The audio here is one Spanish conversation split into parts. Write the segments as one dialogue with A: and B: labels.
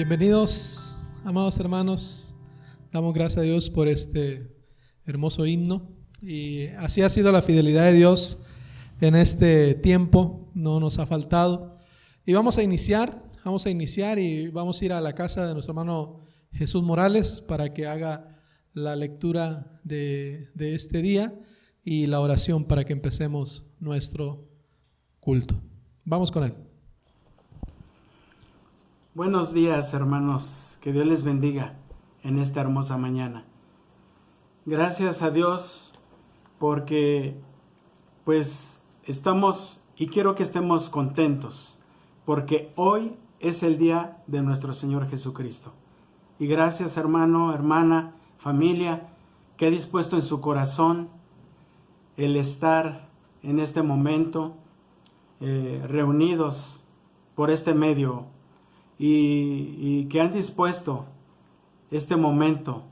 A: Bienvenidos, amados hermanos. Damos gracias a Dios por este hermoso himno. Y así ha sido la fidelidad de Dios en este tiempo, no nos ha faltado. Y vamos a iniciar y vamos a ir a la casa de nuestro hermano Jesús Morales para que haga la lectura de este día y la oración para que empecemos nuestro culto. Vamos con él.
B: Buenos días, hermanos, que Dios les bendiga en esta hermosa mañana. Gracias a Dios porque pues estamos y quiero que estemos contentos porque hoy es el día de nuestro Señor Jesucristo. Y gracias, hermano, hermana, familia, que ha dispuesto en su corazón el estar en este momento reunidos por este medio y que han dispuesto este momento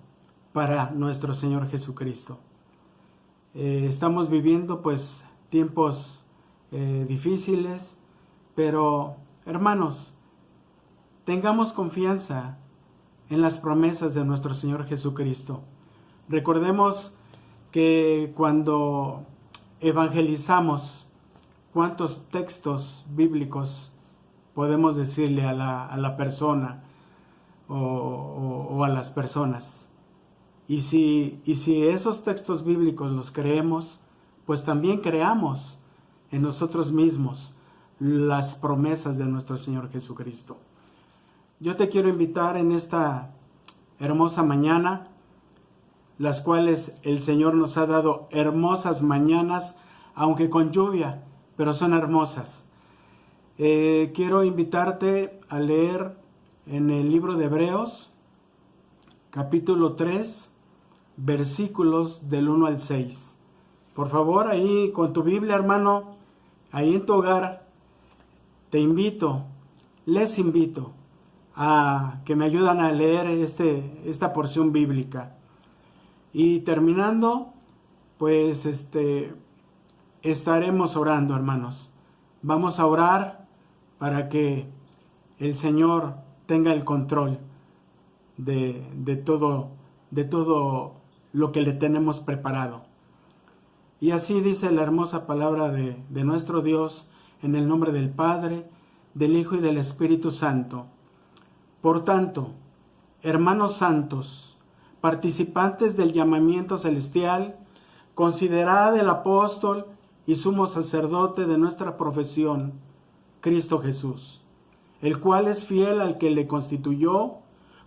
B: para nuestro Señor Jesucristo. Estamos viviendo pues tiempos difíciles, pero hermanos, tengamos confianza en las promesas de nuestro Señor Jesucristo. Recordemos que cuando evangelizamos, ¿cuántos textos bíblicos podemos decirle a la persona o a las personas? Y si esos textos bíblicos los creemos, pues también creamos en nosotros mismos las promesas de nuestro Señor Jesucristo. Yo te quiero invitar en esta hermosa mañana, las cuales el Señor nos ha dado hermosas mañanas, aunque con lluvia, pero son hermosas. Quiero invitarte a leer en el libro de Hebreos, capítulo 3, versículos del 1 al 6. Por favor, ahí con tu Biblia, hermano, ahí en tu hogar, les invito a que me ayuden a leer esta porción bíblica. Y terminando, pues estaremos orando, hermanos. Vamos a orar para que el Señor tenga el control de todo lo que le tenemos preparado. Y así dice la hermosa palabra de nuestro Dios, en el nombre del Padre, del Hijo y del Espíritu Santo. Por tanto, hermanos santos, participantes del llamamiento celestial, considerad el apóstol y sumo sacerdote de nuestra profesión, Cristo Jesús, el cual es fiel al que le constituyó,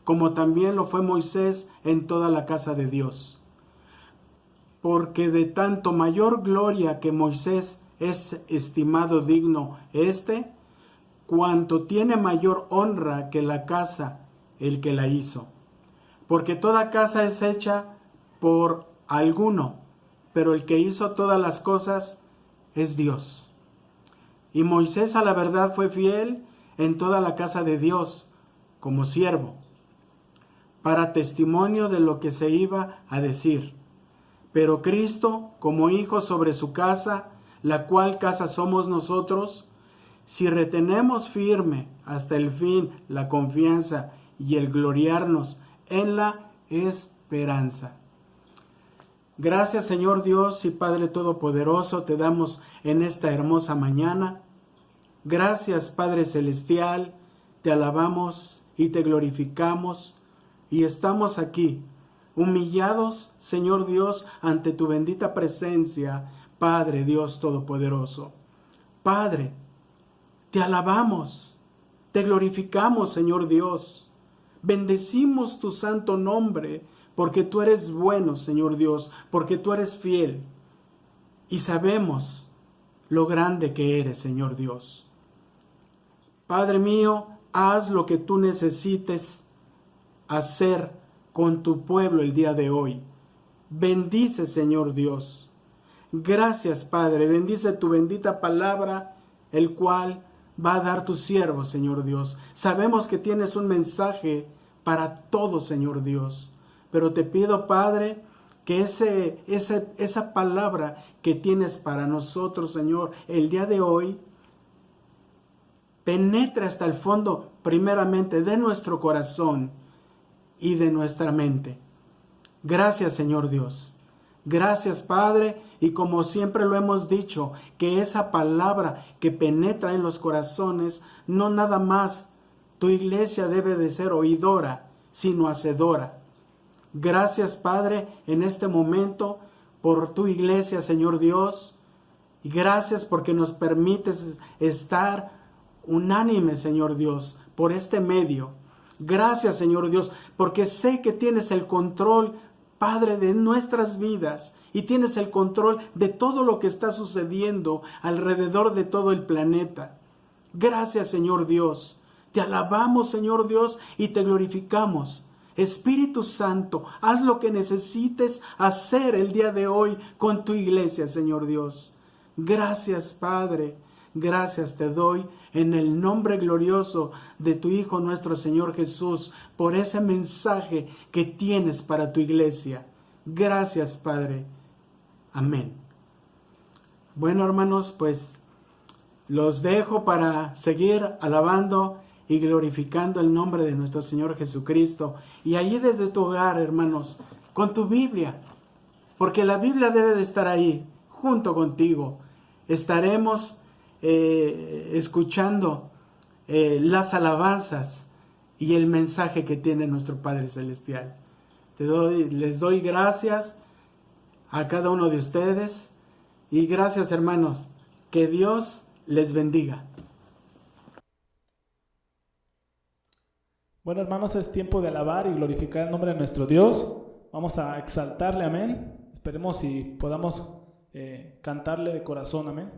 B: como también lo fue Moisés en toda la casa de Dios. Porque de tanto mayor gloria que Moisés es estimado digno cuanto tiene mayor honra que la casa el que la hizo. Porque toda casa es hecha por alguno, pero el que hizo todas las cosas es Dios. Y Moisés a la verdad fue fiel en toda la casa de Dios, como siervo, para testimonio de lo que se iba a decir. Pero Cristo como hijo sobre su casa, la cual casa somos nosotros, si retenemos firme hasta el fin la confianza y el gloriarnos en la esperanza. Gracias, Señor Dios y Padre Todopoderoso, te damos en esta hermosa mañana. Gracias, Padre Celestial, te alabamos y te glorificamos y estamos aquí, humillados, Señor Dios, ante tu bendita presencia, Padre Dios Todopoderoso. Padre, te alabamos, te glorificamos, Señor Dios. Bendecimos tu santo nombre, porque tú eres bueno, Señor Dios, porque tú eres fiel. Y sabemos lo grande que eres, Señor Dios. Padre mío, haz lo que tú necesites hacer con tu pueblo el día de hoy. Bendice, Señor Dios. Gracias, Padre. Bendice tu bendita palabra, el cual va a dar tu siervo, Señor Dios. Sabemos que tienes un mensaje para todos, Señor Dios. Pero te pido, Padre, que esa palabra que tienes para nosotros, Señor, el día de hoy, penetre hasta el fondo, primeramente, de nuestro corazón y de nuestra mente. Gracias, Señor Dios. Gracias, Padre, y como siempre lo hemos dicho, que esa palabra que penetra en los corazones, no nada más tu iglesia debe de ser oidora, sino hacedora. Gracias, Padre, en este momento por tu iglesia, Señor Dios, y gracias porque nos permites estar unánime, Señor Dios, por este medio. Gracias, Señor Dios, porque sé que tienes el control, Padre, de nuestras vidas y tienes el control de todo lo que está sucediendo alrededor de todo el planeta. Gracias, Señor Dios. Te alabamos, Señor Dios, y te glorificamos. Espíritu Santo, haz lo que necesites hacer el día de hoy con tu iglesia, Señor Dios. Gracias, Padre. Gracias te doy en el nombre glorioso de tu Hijo nuestro Señor Jesús por ese mensaje que tienes para tu iglesia. Gracias, Padre. Amén. Bueno, hermanos, pues los dejo para seguir alabando y glorificando el nombre de nuestro Señor Jesucristo. Y allí desde tu hogar, hermanos, con tu Biblia, porque la Biblia debe de estar ahí, junto contigo. Estaremos escuchando las alabanzas y el mensaje que tiene nuestro Padre Celestial. Les doy gracias a cada uno de ustedes y gracias, hermanos. Que Dios les bendiga.
C: Bueno, hermanos, es tiempo de alabar y glorificar el nombre de nuestro Dios. Vamos a exaltarle, amén. Esperemos y podamos cantarle de corazón, amén.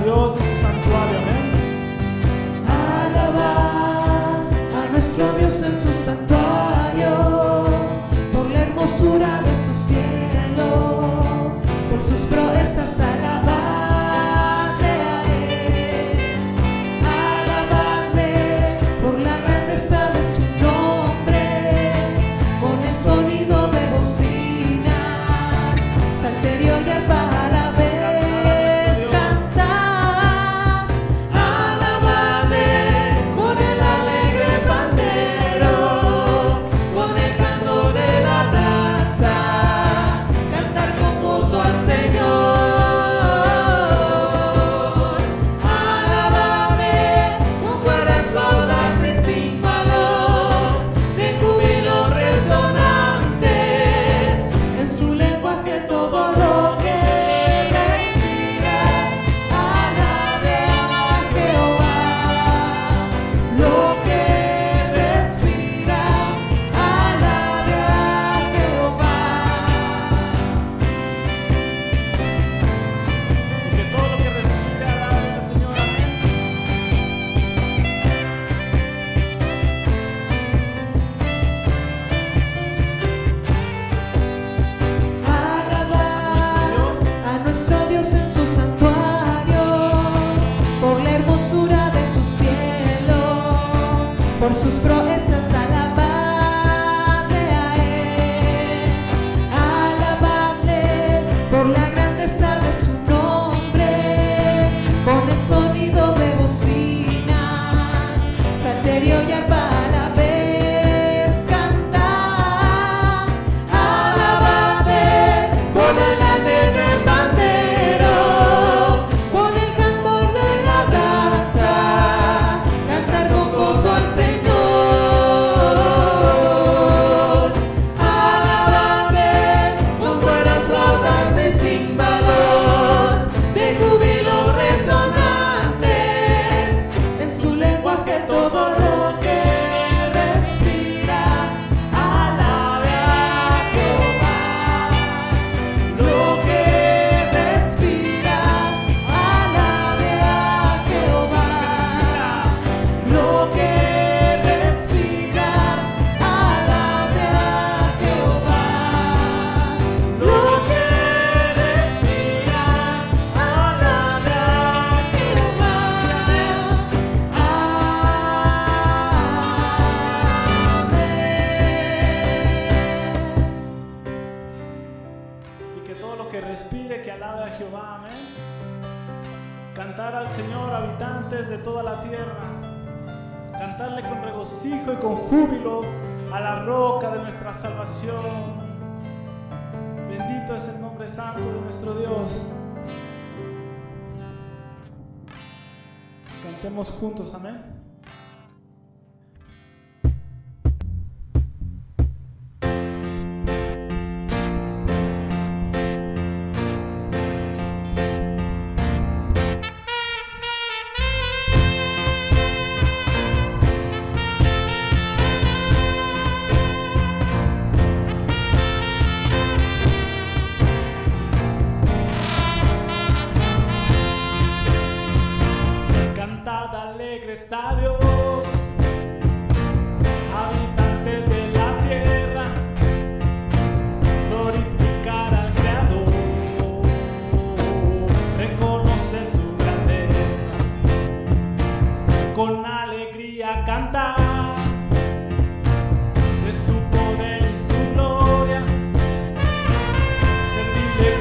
C: Dios en su santuario, amén.
D: Alabar a nuestro Dios en su santuario, por la hermosura de su cielo, por sus proezas alabarle a Él. Alabarle por la grandeza de su nombre, con el sonido de bocinas, salterio y arpa. Por sus proezas alabarle a Él, alabarle por la grandeza de su nombre, con el sonido de bocinas, salterio y arpa a la vez cantar. Alabarle con el alegre pandero, con el candor de la danza, cantar con gozo al Señor.
C: Cantar al Señor, habitantes de toda la tierra. Cantarle con regocijo y con júbilo a la roca de nuestra salvación. Bendito es el nombre santo de nuestro Dios. Cantemos juntos, amén.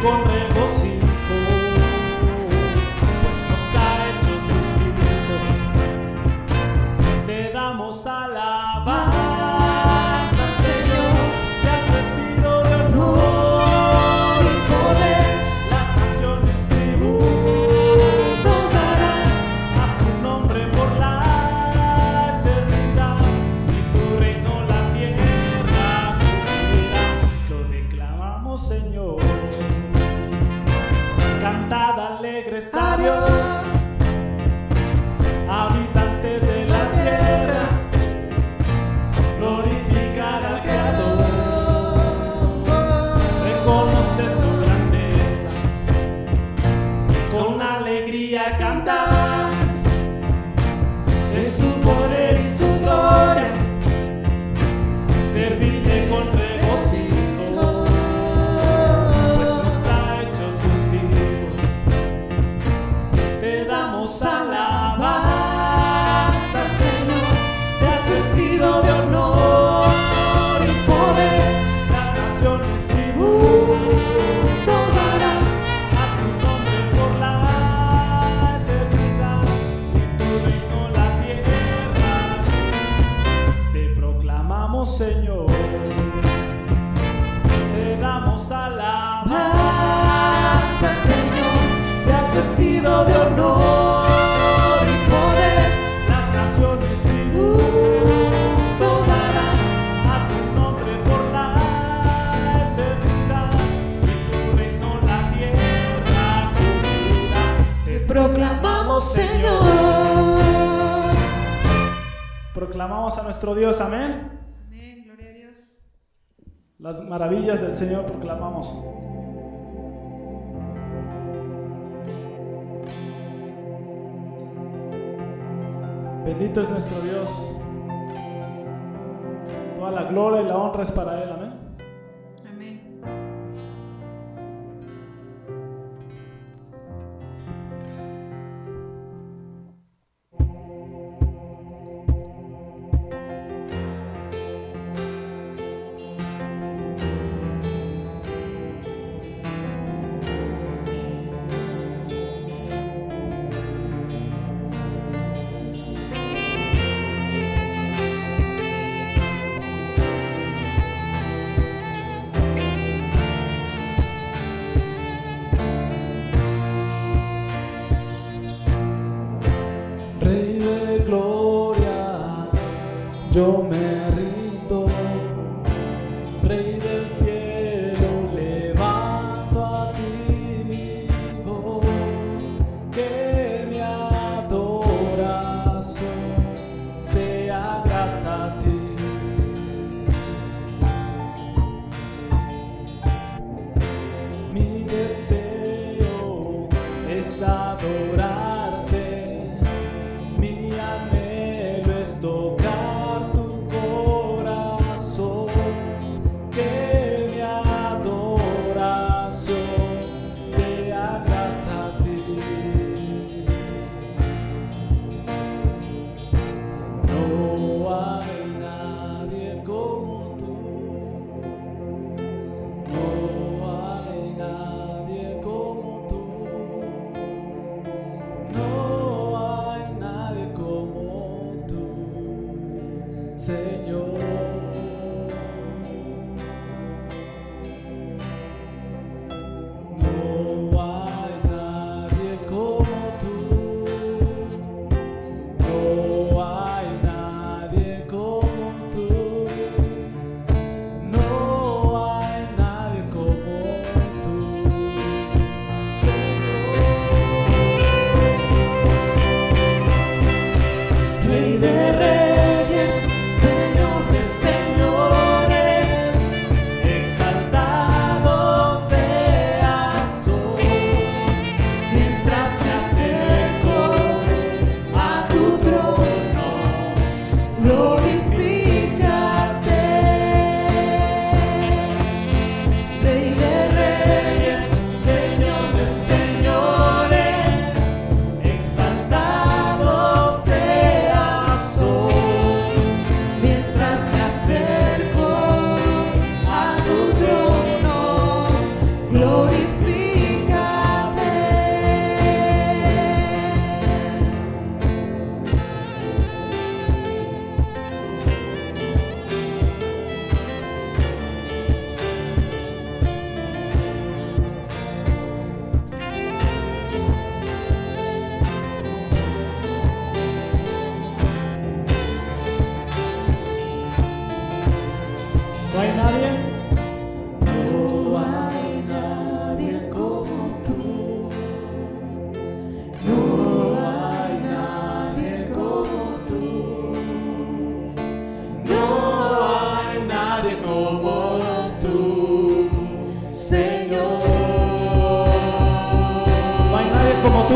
C: con regocijo, pues nos ha hecho sus hijos. Te damos alabanza, Señor, te has vestido de honor y poder. Las naciones tributo darán a tu nombre por la eternidad, y tu reino la tierra cubrirá. Lo declamamos, Señor. Cantad alegres a Dios, habitantes de la tierra, glorificad al Creador, reconoced su grandeza, con alegría cantad de su poder y su gloria, servidle con regocijo, pues nos ha hecho sus hijos. Te damos alabanza, Señor, te has vestido de honor y poder. Las naciones tributo darán a tu nombre por la eternidad, y tu reino la tierra. Te proclamamos, Señor. Te damos alabanza, Señor, te has vestido de honor y poder. Las naciones tributo darán a tu nombre por la eternidad, y tu reino la tierra cubrirá. Te
D: Proclamamos, Señor.
C: proclamamos a nuestro Dios, amén.
D: Amén, gloria a Dios.
C: Las maravillas del Señor proclamamos. Bendito es nuestro Dios. Toda la gloria y la honra es para Él, amén.
D: Amén.
C: Rey de gloria, yo me rindo. Rey del cielo, levanto a ti mi voz, que mi adoración sea grata a ti. Mi deseo es adorarte, mi anhelo es tocar tu corazón, que mi adoración sea grata a ti. No hay nadie como tú, no hay nadie como tú, no hay nadie como tú, Señor. No hay nadie como tú, no hay nadie como tú, no hay nadie como tú, Señor.
D: Rey de reyes, Señor
C: Señor. No hay nadie como tú.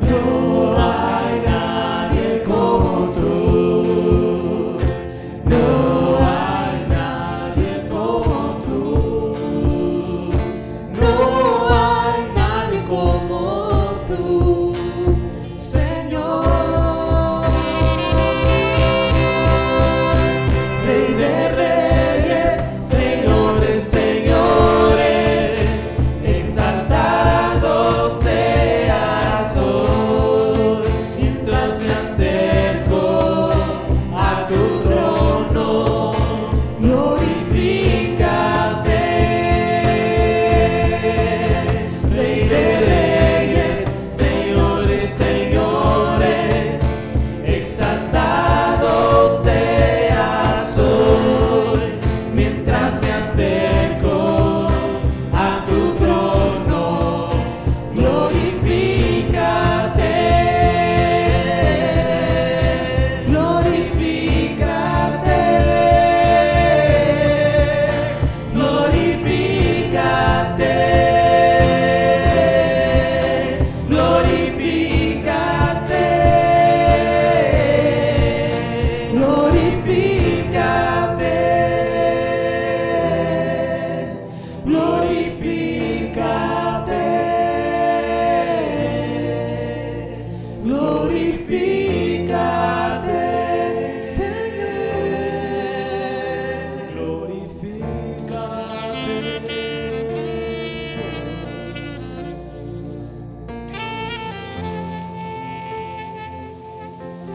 C: No hay nadie como tú. No hay nadie como tú. No hay nadie como tú, Señor. Rey de reyes, Señor de señores, exaltado seas hoy. Mientras me acerco a tu trono, glorifícate. Rey de reyes, Señor de señores, exaltado seas hoy. Mientras me acerco a tu trono, glorifícate. Glorifícate. Glorifícate. Glorifícate. Glorifícate. Glorifícate.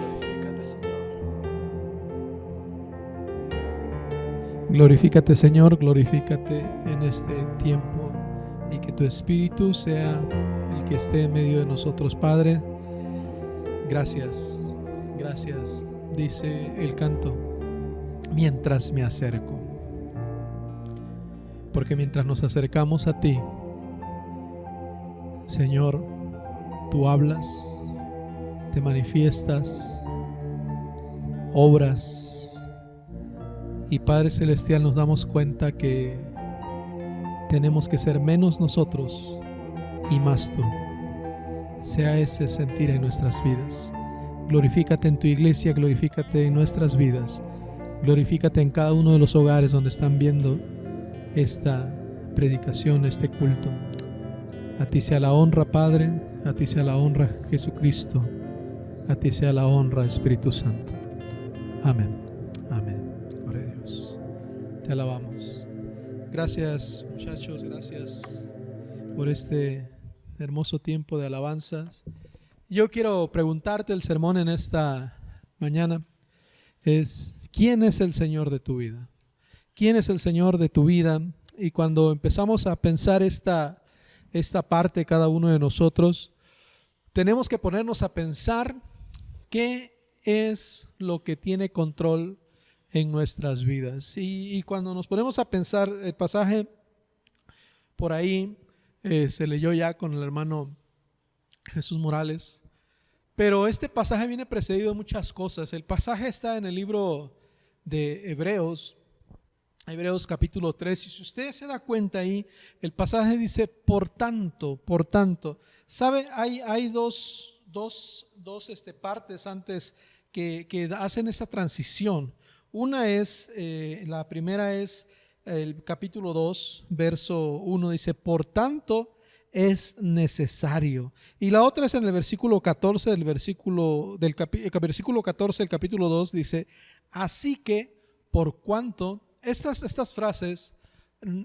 C: Glorifícate, Señor.
A: Glorifícate, Señor, glorifícate en este tiempo y que tu Espíritu sea el que esté en medio de nosotros, Padre. Gracias, gracias, dice el canto, mientras me acerco. Porque mientras nos acercamos a ti, Señor, tú hablas, te manifiestas, obras. Y Padre Celestial, nos damos cuenta que tenemos que ser menos nosotros y más tú. Sea ese sentir en nuestras vidas. Glorifícate en tu iglesia, glorifícate en nuestras vidas. Glorifícate en cada uno de los hogares donde están viendo esta predicación, este culto. A ti sea la honra, Padre, a ti sea la honra, Jesucristo, a ti sea la honra, Espíritu Santo. Amén. Amén. Gloria a Dios. Te alabamos. Gracias, muchachos, gracias por este hermoso tiempo de alabanzas. Yo quiero preguntarte, el sermón en esta mañana es: ¿quién es el Señor de tu vida? ¿Quién es el Señor de tu vida? Y cuando empezamos a pensar esta parte, cada uno de nosotros, tenemos que ponernos a pensar qué es lo que tiene control en nuestras vidas. Y cuando nos ponemos a pensar, el pasaje por ahí se leyó ya con el hermano Jesús Morales, pero este pasaje viene precedido de muchas cosas. El pasaje está en el libro de Hebreos capítulo 3, y si usted se da cuenta ahí, el pasaje dice por tanto. ¿Sabe? Hay dos partes antes que hacen esa transición. Una es, la primera es el capítulo 2, verso 1, dice por tanto es necesario. Y la otra es en el versículo 14 del versículo 14 del capítulo 2, dice así que por cuanto. Estas frases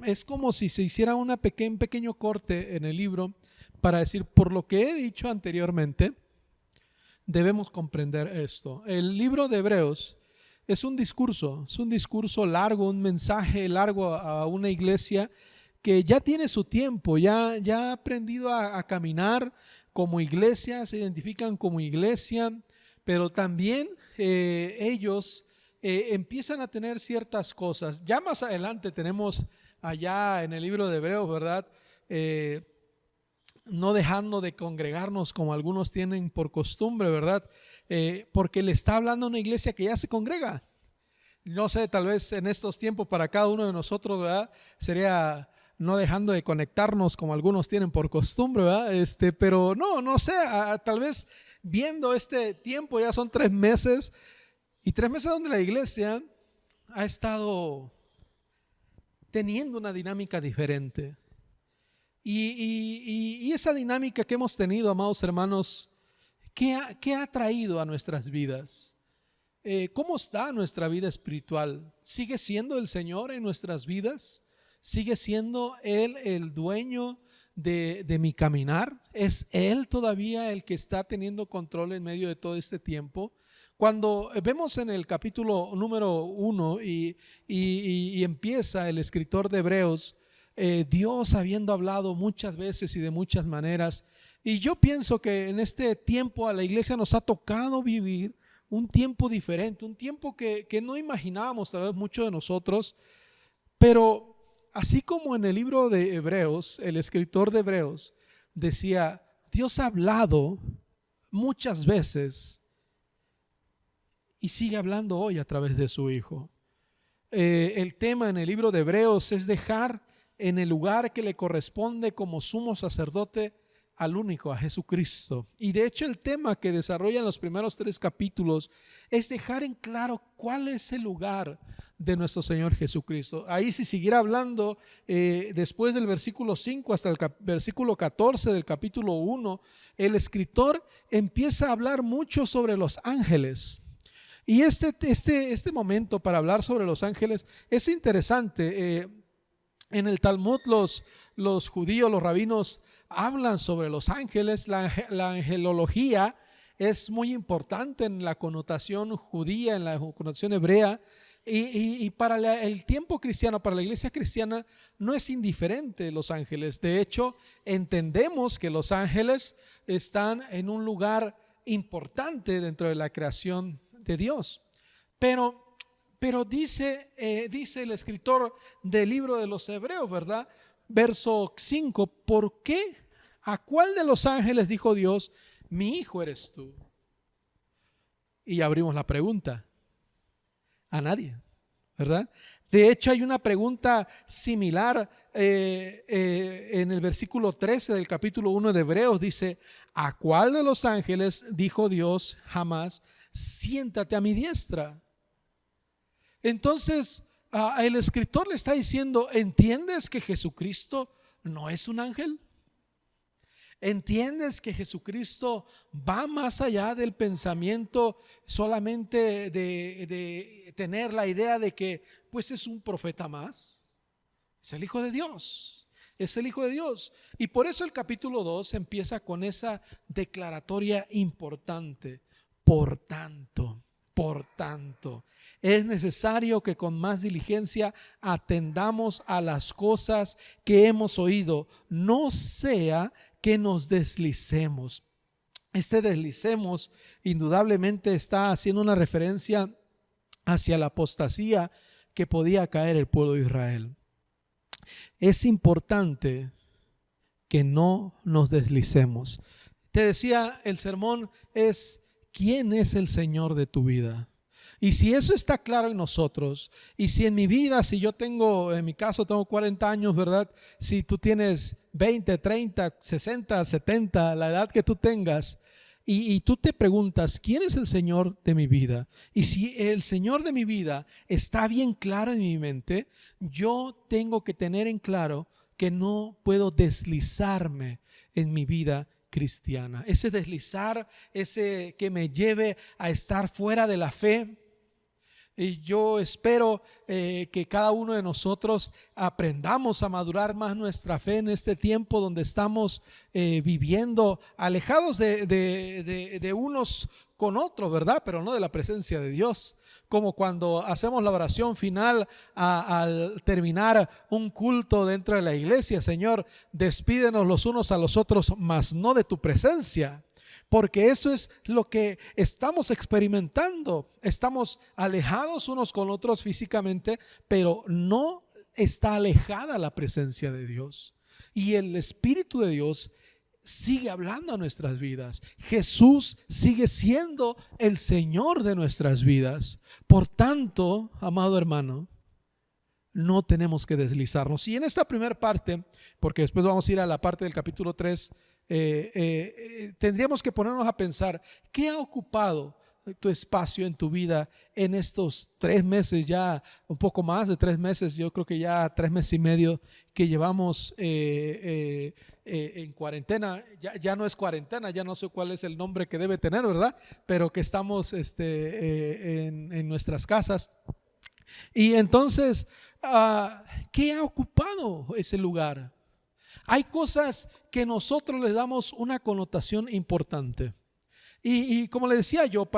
A: es como si se hiciera un pequeño corte en el libro para decir, por lo que he dicho anteriormente, debemos comprender esto. El libro de Hebreos es un discurso largo, un mensaje largo a una iglesia que ya tiene su tiempo, ya ha aprendido a caminar como iglesia, se identifican como iglesia, pero también ellos empiezan a tener ciertas cosas. Ya más adelante tenemos allá en el libro de Hebreos, ¿verdad? No dejarnos de congregarnos como algunos tienen por costumbre, ¿verdad? Porque le está hablando a una iglesia que ya se congrega. No sé, tal vez en estos tiempos para cada uno de nosotros, ¿verdad? Sería no dejando de conectarnos como algunos tienen por costumbre, ¿verdad? Pero no sé, tal vez viendo este tiempo, ya son 3 meses, y 3 meses donde la iglesia ha estado teniendo una dinámica diferente. Y esa dinámica que hemos tenido, amados hermanos, ¿qué ha traído a nuestras vidas? ¿Cómo está nuestra vida espiritual? ¿Sigue siendo el Señor en nuestras vidas? ¿Sigue siendo Él el dueño de mi caminar? ¿Es Él todavía el que está teniendo control en medio de todo este tiempo? Cuando vemos en el capítulo número 1 y empieza el escritor de Hebreos, Dios habiendo hablado muchas veces y de muchas maneras, y yo pienso que en este tiempo a la iglesia nos ha tocado vivir un tiempo diferente, un tiempo que no imaginábamos tal vez muchos de nosotros, pero así como en el libro de Hebreos, el escritor de Hebreos decía, Dios ha hablado muchas veces y sigue hablando hoy a través de su Hijo. El tema en el libro de Hebreos es dejar en el lugar que le corresponde como sumo sacerdote al único, a Jesucristo. Y de hecho el tema que desarrolla en los primeros 3 capítulos es dejar en claro cuál es el lugar de nuestro Señor Jesucristo. Ahí si siguiera hablando después del versículo 5 hasta el versículo 14 del capítulo 1, el escritor empieza a hablar mucho sobre los ángeles. Y este momento para hablar sobre los ángeles es interesante. En el Talmud los judíos, los rabinos hablan sobre los ángeles. La angelología es muy importante en la connotación judía, en la connotación hebrea. Y para el tiempo cristiano, para la iglesia cristiana, no es indiferente los ángeles. De hecho, entendemos que los ángeles están en un lugar importante dentro de la creación de Dios. Pero dice el escritor del libro de los Hebreos, ¿verdad? Verso 5, ¿por qué? ¿A cuál de los ángeles dijo Dios, mi hijo eres tú? Y abrimos la pregunta. A nadie, ¿verdad? De hecho hay una pregunta similar en el versículo 13 del capítulo 1 de Hebreos. Dice, ¿a cuál de los ángeles dijo Dios jamás, siéntate a mi diestra? Entonces el escritor le está diciendo, ¿entiendes que Jesucristo no es un ángel? ¿Entiendes que Jesucristo va más allá del pensamiento solamente de tener la idea de que pues es un profeta más? Es el Hijo de Dios. Es el Hijo de Dios. Y por eso el capítulo 2 empieza con esa declaratoria importante. Por tanto, es necesario que con más diligencia atendamos a las cosas que hemos oído, no sea que nos deslicemos. Deslicemos indudablemente está haciendo una referencia hacia la apostasía que podía caer el pueblo de Israel. Es importante que no nos deslicemos. Te decía, el sermón es ¿quién es el Señor de tu vida? Y si eso está claro en nosotros, y si en mi vida, si yo tengo, en mi caso tengo 40 años, ¿verdad? Si tú tienes 20, 30, 60, 70, la edad que tú tengas, y tú te preguntas, ¿quién es el Señor de mi vida? Y si el Señor de mi vida está bien claro en mi mente, yo tengo que tener en claro que no puedo deslizarme en mi vida cristiana. Ese deslizar, ese que me lleve a estar fuera de la fe. Y yo espero que cada uno de nosotros aprendamos a madurar más nuestra fe en este tiempo donde estamos viviendo alejados de unos con otros, ¿verdad? Pero no de la presencia de Dios. Como cuando hacemos la oración final al terminar un culto dentro de la iglesia. Señor, despídenos los unos a los otros, mas no de tu presencia. Porque eso es lo que estamos experimentando. Estamos alejados unos con otros físicamente, pero no está alejada la presencia de Dios. Y el Espíritu de Dios sigue hablando a nuestras vidas. Jesús sigue siendo el Señor de nuestras vidas. Por tanto, amado hermano, no tenemos que deslizarnos. Y en esta primera parte, porque después vamos a ir a la parte del capítulo 3, tendríamos que ponernos a pensar, ¿qué ha ocupado tu espacio en tu vida en estos 3 meses, ya un poco más de 3 meses, yo creo que ya 3 meses y medio que llevamos en cuarentena? Ya no es cuarentena, ya no sé cuál es el nombre que debe tener, ¿verdad? Pero que estamos en nuestras casas. Y entonces, ¿qué ha ocupado ese lugar? Hay cosas que nosotros le damos una connotación importante. Y como le decía yo,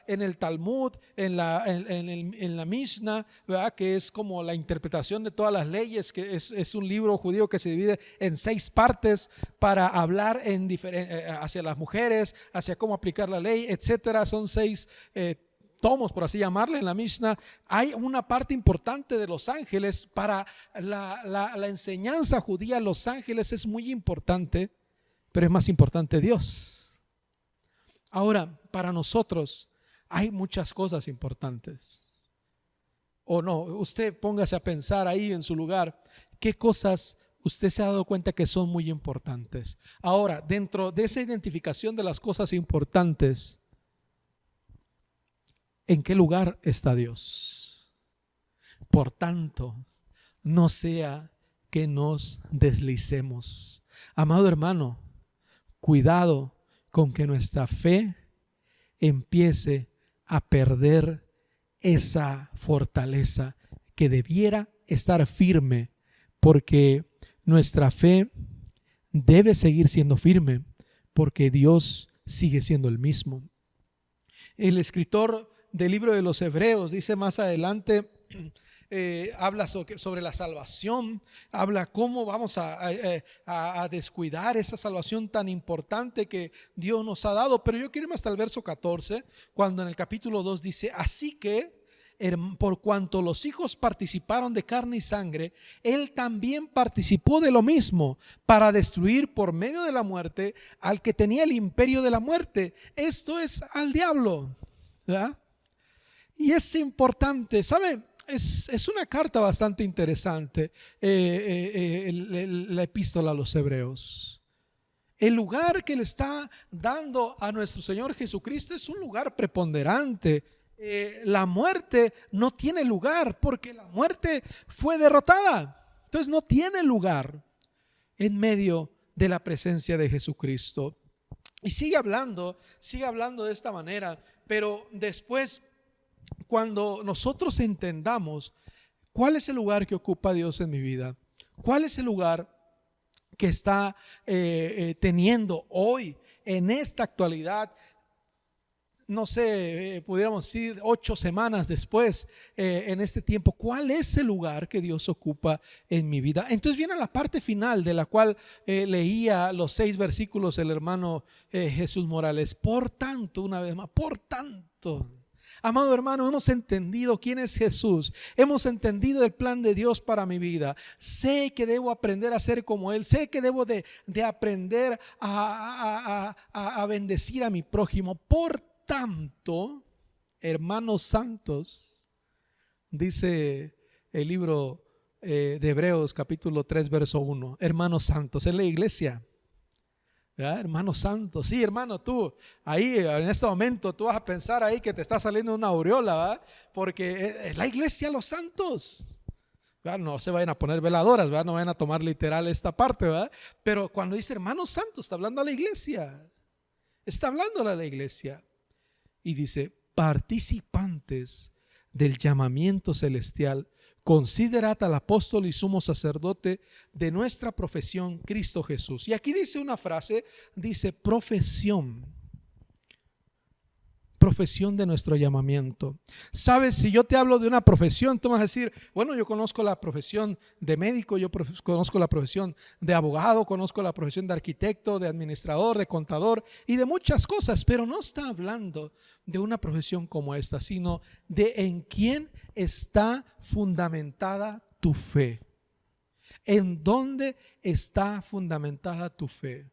A: en el Talmud, en la Mishnah, ¿verdad?, que es como la interpretación de todas las leyes, que es un libro judío que se divide en 6 partes para hablar hacia las mujeres, hacia cómo aplicar la ley, etcétera. Son 6 tomos, por así llamarle, en la Mishnah. Hay una parte importante de los ángeles. Para la enseñanza judía, los ángeles es muy importante, pero es más importante Dios. Ahora, para nosotros hay muchas cosas importantes. ¿O no? Usted póngase a pensar ahí en su lugar, ¿qué cosas usted se ha dado cuenta que son muy importantes? Ahora, dentro de esa identificación de las cosas importantes, ¿en qué lugar está Dios? Por tanto, no sea que nos deslicemos. Amado hermano, cuidado con que nuestra fe empiece a perder esa fortaleza que debiera estar firme, porque nuestra fe debe seguir siendo firme, porque Dios sigue siendo el mismo. El escritor del libro de los Hebreos dice más adelante, habla sobre la salvación, habla cómo vamos a descuidar esa salvación tan importante que Dios nos ha dado. Pero yo quiero irme hasta el verso 14, cuando en el capítulo 2 dice: así que por cuanto los hijos participaron de carne y sangre, él también participó de lo mismo, para destruir por medio de la muerte al que tenía el imperio de la muerte, esto es, al diablo, ¿verdad? Y es importante, ¿sabe? Es una carta bastante interesante, la epístola a los Hebreos. El lugar que le está dando a nuestro Señor Jesucristo es un lugar preponderante. La muerte no tiene lugar, porque la muerte fue derrotada. Entonces no tiene lugar en medio de la presencia de Jesucristo. Y sigue hablando de esta manera, pero después, cuando nosotros entendamos cuál es el lugar que ocupa Dios en mi vida, cuál es el lugar que está teniendo hoy, en esta actualidad, no sé, pudiéramos decir 8 semanas después, en este tiempo, ¿cuál es el lugar que Dios ocupa en mi vida? Entonces viene la parte final, de la cual leía los 6 versículos el hermano Jesús Morales. Por tanto, una vez más, por tanto, amado hermano, hemos entendido quién es Jesús, hemos entendido el plan de Dios para mi vida. Sé que debo aprender a ser como Él, sé que debo de aprender a bendecir a mi prójimo. Por tanto, hermanos santos, dice el libro de Hebreos capítulo 3 verso 1, hermanos santos, es la iglesia. ¿Ya? Hermanos santos, sí, hermano, tú ahí en este momento tú vas a pensar ahí que te está saliendo una aureola, ¿verdad? Porque es la iglesia, los santos, ¿verdad? No se vayan a poner veladoras, ¿verdad? No vayan a tomar literal esta parte, ¿verdad? Pero cuando dice hermanos santos, está hablando a la iglesia, está hablando a la iglesia. Y dice, participantes del llamamiento celestial, considerad al apóstol y sumo sacerdote de nuestra profesión, Cristo Jesús. Y aquí dice una frase, dice profesión de nuestro llamamiento. Sabes, si yo te hablo de una profesión, tú vas a decir, bueno, yo conozco la profesión de médico, yo conozco la profesión de abogado, conozco la profesión de arquitecto, de administrador, de contador y de muchas cosas, pero no está hablando de una profesión como esta, sino de en quién está fundamentada tu fe. ¿En dónde está fundamentada tu fe?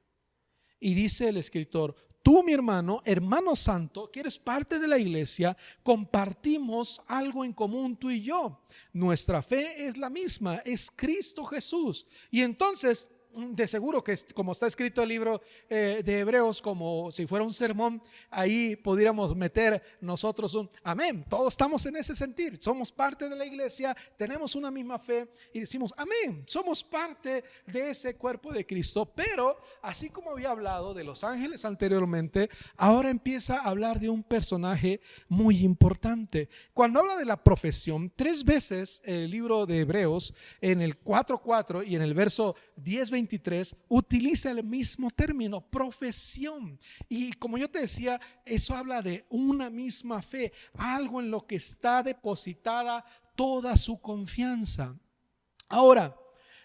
A: Y dice el escritor: tú, mi hermano, hermano santo, que eres parte de la iglesia, compartimos algo en común tú y yo. Nuestra fe es la misma, es Cristo Jesús. Y entonces, de seguro que como está escrito el libro de Hebreos, como si fuera un sermón, ahí pudiéramos meter nosotros un amén. Todos estamos en ese sentir, somos parte de la iglesia, tenemos una misma fe y decimos amén, somos parte de ese cuerpo de Cristo. Pero así como había hablado de los ángeles anteriormente, ahora empieza a hablar de un personaje muy importante. Cuando habla de la profesión, 3 veces el libro de Hebreos, en el 4:4 y en el verso 10:23, utiliza el mismo término, profesión. Y como yo te decía, eso habla de una misma fe, algo en lo que está depositada toda su confianza. Ahora,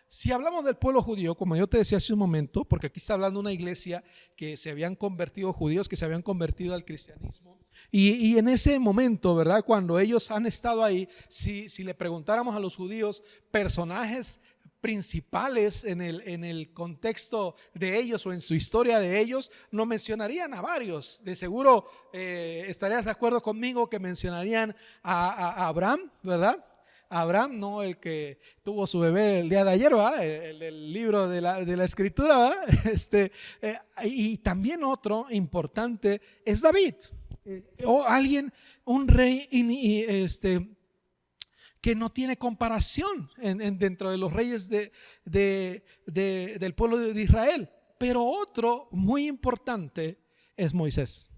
A: si hablamos del pueblo judío, como yo te decía hace un momento, porque aquí está hablando de una iglesia que se habían convertido, judíos que se habían convertido al cristianismo. Y en ese momento, ¿verdad? Cuando ellos han estado ahí, si le preguntáramos a los judíos personajes principales en el contexto de ellos o en su historia de ellos, no mencionarían a varios. De seguro estarías de acuerdo conmigo que mencionarían a Abraham, ¿verdad? Abraham, no el que tuvo su bebé el día de ayer, ¿verdad? El libro de la escritura, ¿verdad? Y también otro importante es David, o alguien, un rey que no tiene comparación dentro de los reyes del pueblo de Israel. Pero otro muy importante es Moisés.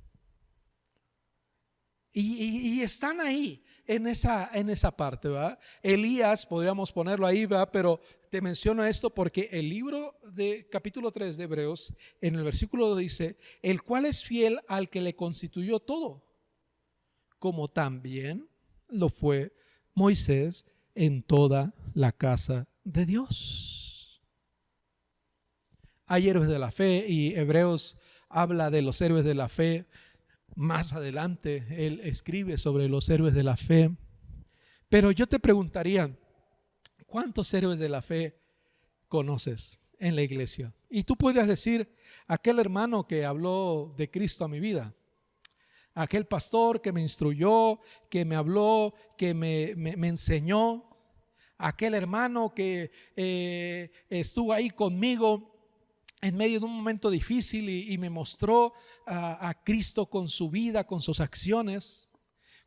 A: Y están ahí en esa parte, ¿verdad? Elías, podríamos ponerlo ahí, ¿verdad? Pero te menciono esto porque el libro de capítulo 3 de Hebreos, en el versículo 2 dice: el cual es fiel al que le constituyó todo, como también lo fue Moisés en toda la casa de Dios. Hay héroes de la fe y Hebreos habla de los héroes de la fe. Más adelante él escribe sobre los héroes de la fe. Pero yo te preguntaría, ¿cuántos héroes de la fe conoces en la iglesia? Y tú podrías decir: aquel hermano que habló de Cristo a mi vida, aquel pastor que me instruyó, que me habló, que me enseñó, aquel hermano que estuvo ahí conmigo en medio de un momento difícil y me mostró a Cristo con su vida, con sus acciones.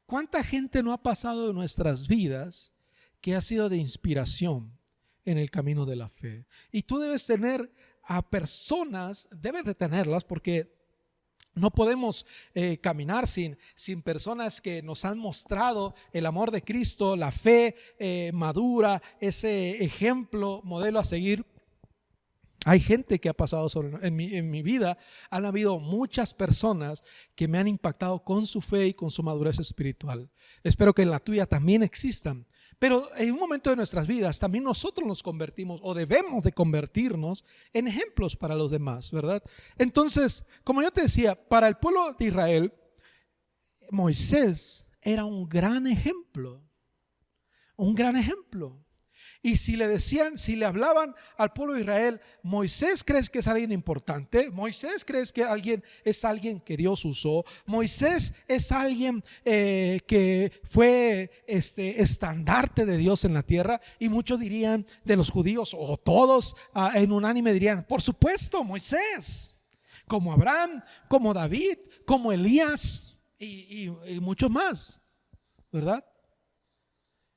A: ¿Cuánta gente no ha pasado en nuestras vidas que ha sido de inspiración en el camino de la fe? Y tú debes tener a personas, debes de tenerlas, porque no podemos caminar sin personas que nos han mostrado el amor de Cristo, la fe madura, ese ejemplo, modelo a seguir. Hay gente que ha pasado en mi vida. Han habido muchas personas que me han impactado con su fe y con su madurez espiritual. Espero que en la tuya también existan. Pero en un momento de nuestras vidas también nosotros nos convertimos, o debemos de convertirnos en ejemplos para los demás, ¿verdad? Entonces, como yo te decía, para el pueblo de Israel, Moisés era un gran ejemplo. Un gran ejemplo. Y si le hablaban al pueblo de Israel: Moisés, ¿crees que es alguien importante? Moisés, ¿crees que es alguien que Dios usó? Moisés es alguien que fue estandarte de Dios en la tierra. Y muchos dirían, de los judíos, o todos en unánime dirían: por supuesto, Moisés. Como Abraham, como David, como Elías y muchos más, ¿verdad?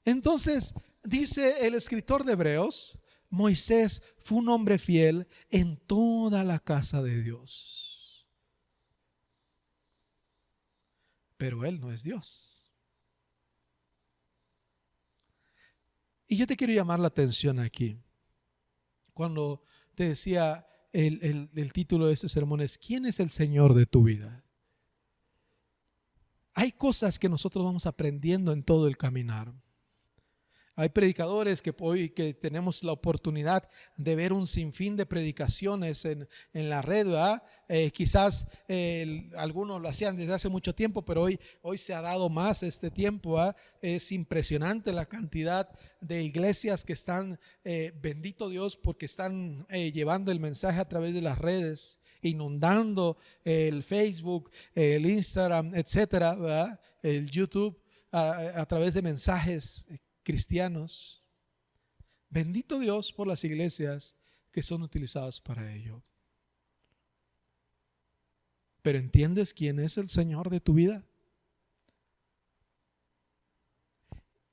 A: Entonces, dice el escritor de Hebreos: Moisés fue un hombre fiel en toda la casa de Dios. Pero él no es Dios. Y yo te quiero llamar la atención aquí. Cuando te decía el título de este sermón es: ¿quién es el Señor de tu vida? Hay cosas que nosotros vamos aprendiendo en todo el caminar. Hay predicadores que hoy que tenemos la oportunidad de ver un sinfín de predicaciones en la red, ¿verdad? Quizás algunos lo hacían desde hace mucho tiempo, pero hoy se ha dado más este tiempo, ¿verdad? Es impresionante la cantidad de iglesias que están, bendito Dios, porque están llevando el mensaje a través de las redes, inundando el Facebook, el Instagram, etcétera, ¿verdad? El YouTube, a través de mensajes cristianos. Bendito Dios por las iglesias que son utilizadas para ello. Pero ¿entiendes quién es el Señor de tu vida?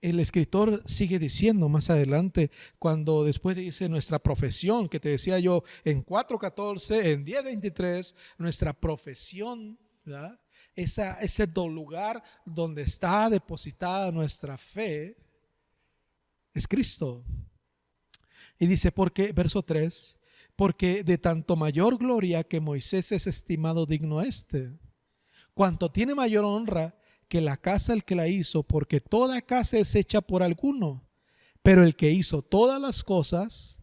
A: El escritor sigue diciendo más adelante, cuando después dice nuestra profesión, que te decía yo en 4:14, en 10:23, nuestra profesión, ¿verdad? Ese lugar donde está depositada nuestra fe es Cristo. Y dice, porque, verso 3, porque de tanto mayor gloria que Moisés es estimado digno cuanto tiene mayor honra que la casa el que la hizo, porque toda casa es hecha por alguno, pero el que hizo todas las cosas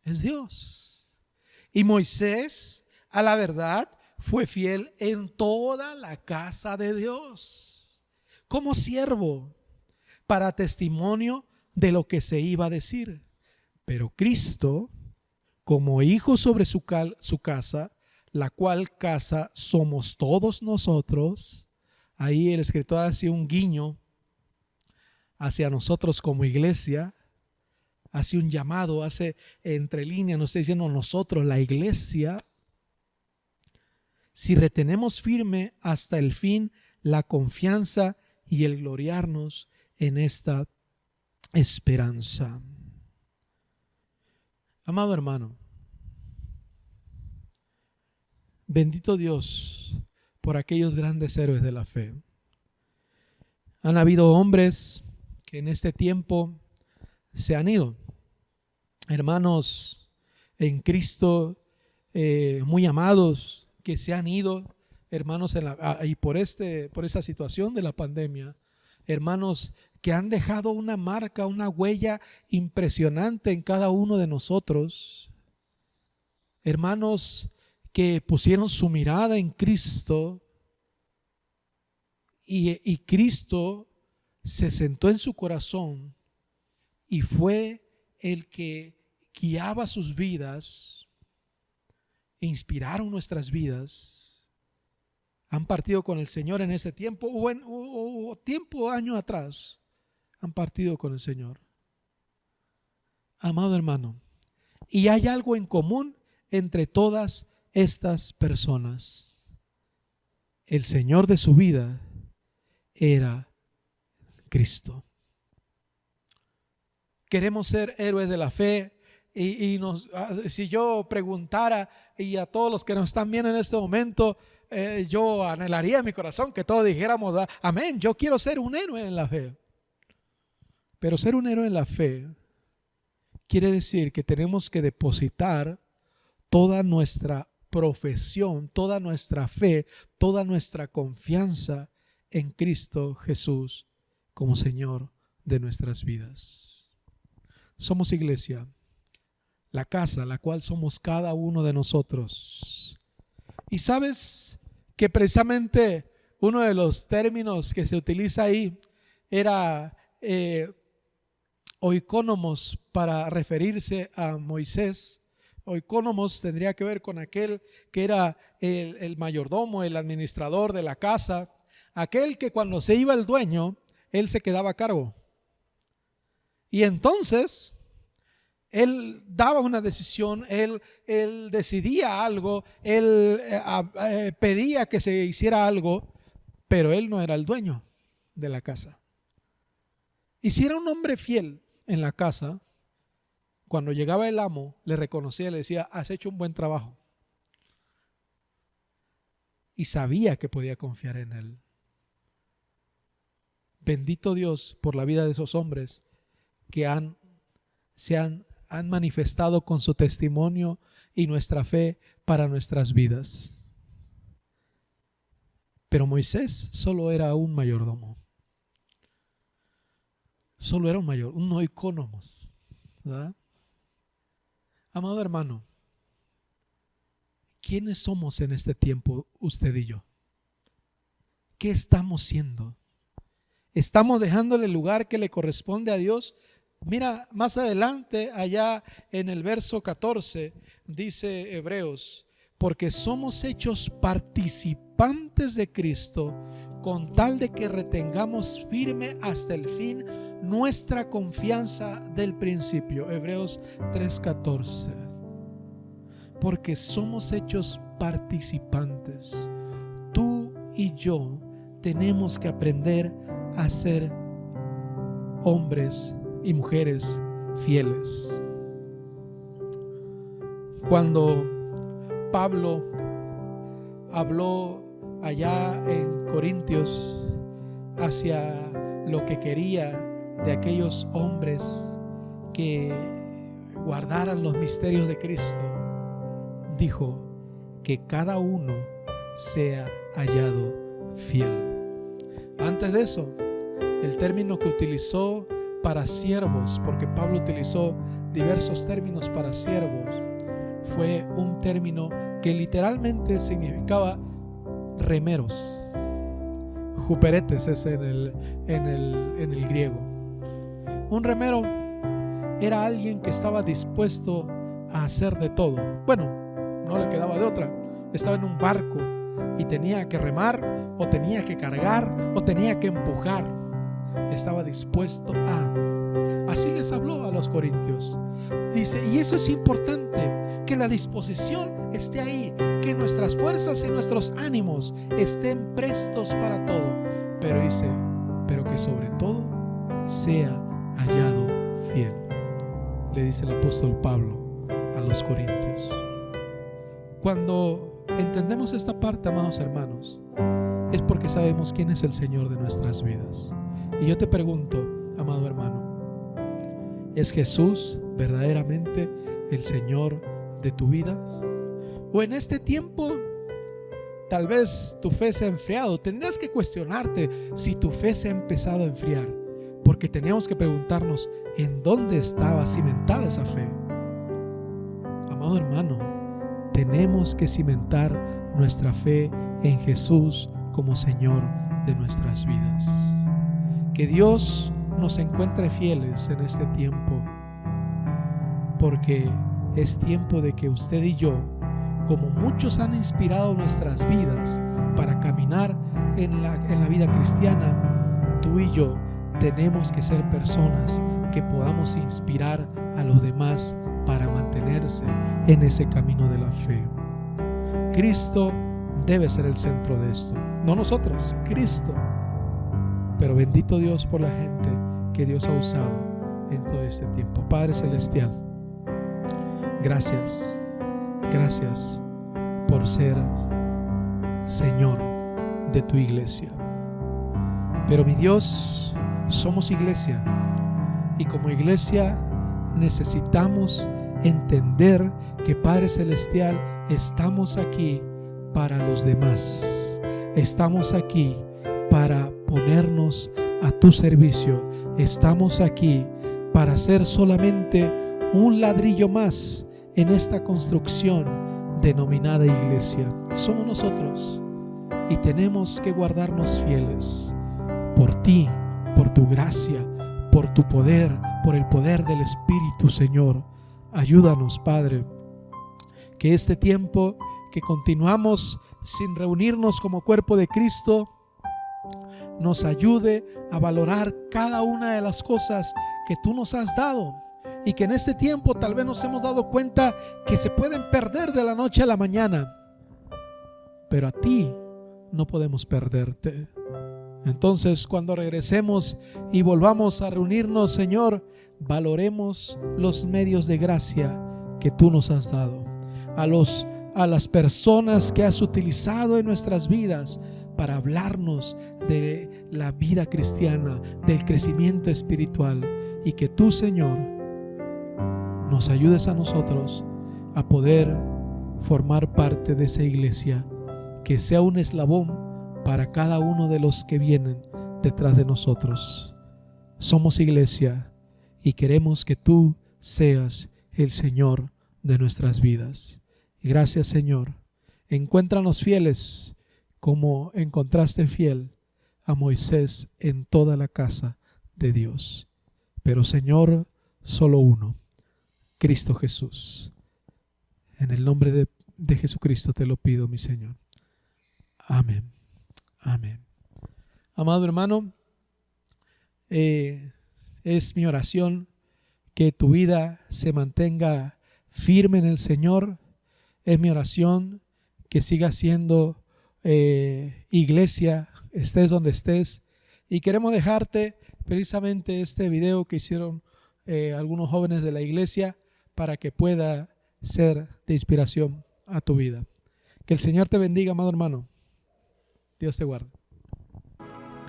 A: es Dios. Y Moisés, a la verdad, fue fiel en toda la casa de Dios, como siervo, para testimonio de lo que se iba a decir. Pero Cristo, como hijo sobre su casa, la cual casa somos todos nosotros. Ahí el escritor hace un guiño hacia nosotros como iglesia, hace un llamado, hace entre líneas, nos está diciendo nosotros, la iglesia. Si retenemos firme hasta el fin la confianza y el gloriarnos en esta esperanza. Amado hermano, bendito Dios por aquellos grandes héroes de la fe. Han habido hombres que en este tiempo se han ido, hermanos en Cristo, muy amados, que se han ido, hermanos, y por esa situación de la pandemia, hermanos que han dejado una marca, una huella impresionante en cada uno de nosotros, hermanos que pusieron su mirada en Cristo y Cristo se sentó en su corazón y fue el que guiaba sus vidas, inspiraron nuestras vidas, han partido con el Señor en ese tiempo o tiempo, año atrás, han partido con el Señor. Amado hermano, y hay algo en común entre todas estas personas. El Señor de su vida era Cristo. Queremos ser héroes de la fe y si yo preguntara, y a todos los que nos están viendo en este momento, yo anhelaría en mi corazón que todos dijéramos amén, yo quiero ser un héroe en la fe. Pero ser un héroe en la fe quiere decir que tenemos que depositar toda nuestra profesión, toda nuestra fe, toda nuestra confianza en Cristo Jesús como Señor de nuestras vidas. Somos iglesia, la casa, la cual somos cada uno de nosotros. Y sabes que precisamente uno de los términos que se utiliza ahí era oikónomos, para referirse a Moisés. Oikónomos tendría que ver con aquel que era el mayordomo, el administrador de la casa, aquel que cuando se iba el dueño, él se quedaba a cargo. Y entonces él daba una decisión, él decidía algo, él pedía que se hiciera algo, pero él no era el dueño de la casa. Y si era un hombre fiel en la casa, cuando llegaba el amo, le reconocía y le decía, has hecho un buen trabajo. Y sabía que podía confiar en él. Bendito Dios por la vida de esos hombres que han manifestado con su testimonio y nuestra fe para nuestras vidas. Pero Moisés solo era un mayordomo. solo era un oikonomos, ¿verdad? Amado hermano, ¿quiénes somos en este tiempo, usted y yo? ¿Qué estamos siendo? ¿Estamos dejándole el lugar que le corresponde a Dios? Mira, más adelante, allá en el verso 14, dice Hebreos: porque somos hechos participantes de Cristo, con tal de que retengamos firme hasta el fin nuestra confianza del principio. Hebreos 3:14. Porque somos hechos participantes. Tú y yo tenemos que aprender a ser hombres y mujeres fieles. Cuando Pablo habló allá en Corintios hacia lo que quería de aquellos hombres que guardaran los misterios de Cristo, dijo que cada uno sea hallado fiel. Antes de eso, el término que utilizó para siervos, porque Pablo utilizó diversos términos para siervos, fue un término que literalmente significaba remeros. Juperetes es en el griego. Un remero era alguien que estaba dispuesto a hacer de todo. Bueno, no le quedaba de otra. Estaba en un barco y tenía que remar, o tenía que cargar, o tenía que empujar. Estaba dispuesto a. Así les habló a los corintios. Dice, y eso es importante, que la disposición esté ahí, que nuestras fuerzas y nuestros ánimos estén prestos para todo. Pero dice, pero que sobre todo sea hallado fiel. Le dice el apóstol Pablo a los corintios. Cuando entendemos esta parte, amados hermanos, es porque sabemos quién es el Señor de nuestras vidas. Y yo te pregunto, amado hermano, ¿es Jesús verdaderamente el Señor de tu vida? O en este tiempo tal vez tu fe se ha enfriado. Tendrías que cuestionarte si tu fe se ha empezado a enfriar, porque teníamos que preguntarnos en dónde estaba cimentada esa fe. Amado hermano, tenemos que cimentar nuestra fe en Jesús como Señor de nuestras vidas. Que Dios nos encuentre fieles en este tiempo, porque es tiempo de que usted y yo, como muchos han inspirado nuestras vidas para caminar en la vida cristiana, tú y yo tenemos que ser personas que podamos inspirar a los demás para mantenerse en ese camino de la fe. Cristo debe ser el centro de esto, no nosotros, Cristo. Pero bendito Dios por la gente que Dios ha usado en todo este tiempo. Padre Celestial, gracias por ser Señor de tu iglesia. Pero mi Dios, somos iglesia, y como iglesia necesitamos entender que, Padre Celestial, estamos aquí para los demás. Estamos aquí para ponernos a tu servicio. Estamos aquí para ser solamente un ladrillo más en esta construcción denominada iglesia. Somos nosotros, y tenemos que guardarnos fieles por ti, por tu gracia, por tu poder, por el poder del Espíritu, Señor. Ayúdanos, Padre, que este tiempo que continuamos sin reunirnos como cuerpo de Cristo nos ayude a valorar cada una de las cosas que tú nos has dado, y que en este tiempo tal vez nos hemos dado cuenta que se pueden perder de la noche a la mañana, pero a ti no podemos perderte. Entonces, cuando regresemos y volvamos a reunirnos, Señor, valoremos los medios de gracia que tú nos has dado, a las personas que has utilizado en nuestras vidas para hablarnos de la vida cristiana, del crecimiento espiritual, y que tú, Señor, nos ayudes a nosotros a poder formar parte de esa iglesia, que sea un eslabón para cada uno de los que vienen detrás de nosotros. somos iglesia y queremos que tú seas el Señor de nuestras vidas. Gracias, Señor. Encuéntranos fieles como encontraste fiel a Moisés en toda la casa de Dios. Pero, Señor, solo uno, Cristo Jesús. En el nombre de Jesucristo te lo pido, mi Señor. Amén. Amén. Amado hermano, es mi oración que tu vida se mantenga firme en el Señor. Es mi oración que sigas siendo iglesia, estés donde estés. Y queremos dejarte precisamente este video que hicieron algunos jóvenes de la iglesia para que pueda ser de inspiración a tu vida. Que el Señor te bendiga, amado hermano. Dios te guarde.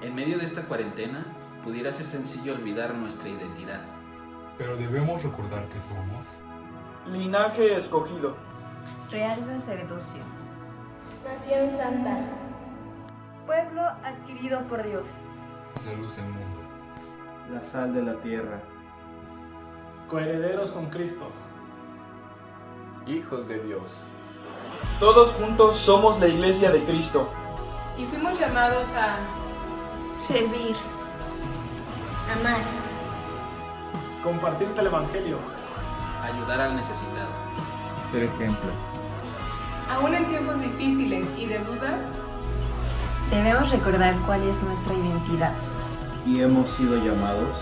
E: En medio de esta cuarentena, pudiera ser sencillo olvidar nuestra identidad.
F: Pero debemos recordar que somos
B: Linaje escogido,
G: Real sacerdocio,
H: Nación santa,
I: pueblo adquirido por Dios,
F: la luz del mundo.
B: la sal de la tierra,
J: coherederos con Cristo,
E: Hijos de Dios.
B: todos juntos somos la iglesia de Cristo.
I: y fuimos llamados a
G: servir,
H: amar,
J: compartirte el Evangelio,
E: Ayudar al necesitado.
F: Y ser ejemplo.
I: aún en tiempos difíciles y de duda,
G: debemos recordar cuál es nuestra identidad.
B: Y hemos sido llamados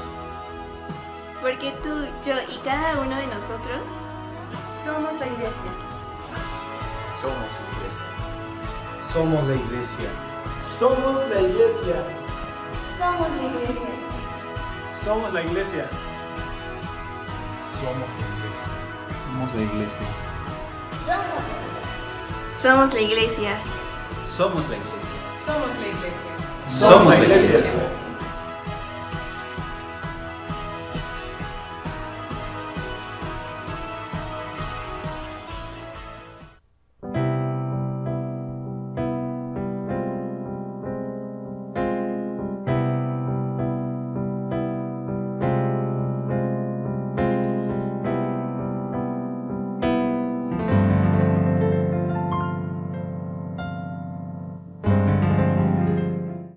K: Porque tú, yo y cada uno de nosotros
I: somos la iglesia.
E: Somos iglesia.
B: somos la iglesia. Somos la iglesia.
H: somos la iglesia,
J: somos la iglesia,
F: Somos la iglesia.
B: Somos la iglesia.
H: somos
K: somos
H: la iglesia.
K: la iglesia.
E: Somos la iglesia.
I: Somos la iglesia.
B: Somos la iglesia.